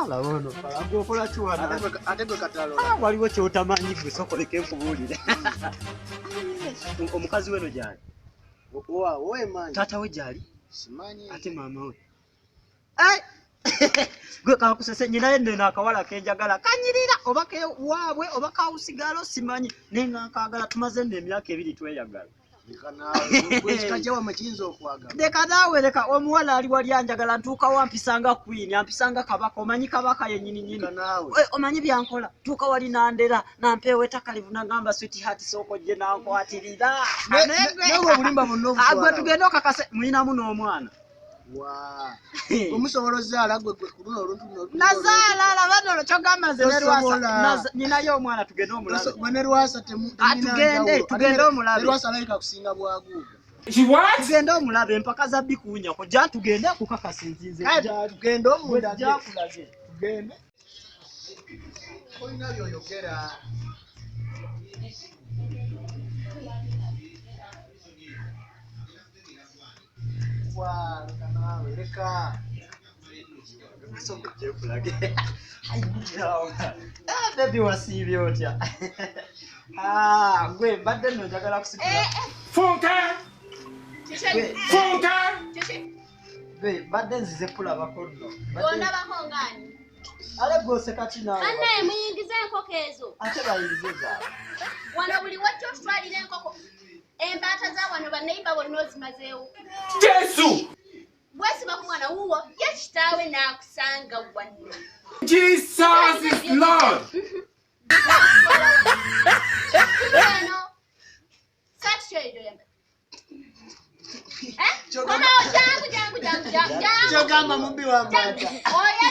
labono agokola chuana atego katalo waliwo kyotamanyi gwe sokoleke nkubulire omukazi weno jali wowe manyi tata we jali simanyi ate mama we ai gwe kakusese nyina yende nakawala kenjagala kanyirira obake waabwe obaka usigalo simanyi nenga nkagala tumaze emyaka 2 tweyagala Kajawa machinzo okwaga. Deka dawe leka omuwala ali wali anjagala ntuka wampisanga queen ampisanga kabaka omanyi kabaka yenyini nyini. Omanyi byankola tuka wali nandera nampewe takalivu nagamba sweetheart soko je nanko atirira. Newe bulimba munovu. Agwe tugendo kakase mwina muno omwana. Wa. Omusoboloza alagwe kuruno oluntu. Nazala labano chogama zenerwasa. Nina yo omwana tugendo omulabe. Mwenerwasa temu. Tugende omulabe. Nerwasa laika kusinga bwagu. Tugende omulabe empaka za bikunya ko ja tugende kukakasinzize. Tugende omunda ja kulage. Tugende. Koina yoyogera. Wow, kanawe reka. Soka je kulage. Ai bujao. Baby wasibyo otya. Gwe badde no jagala kusikira. Funka! Funka! Gwe badde nzize kulaba koddo. Bona bakongani. Ale gose kati nawe. Anne muyingize enkoko ezo. Ate bayingize zawe. Wano buli wacyo twalira enkoko. Embata za wano baneiba bonna ozimazeewo. Yesu! Bwesiba ku mwana wuwo ye kitaawe n'akusanga wano. Jesus is Lord! Ano sati kyoyidolema. Kono jangu. Chogamba mumbi wa mbata. Oya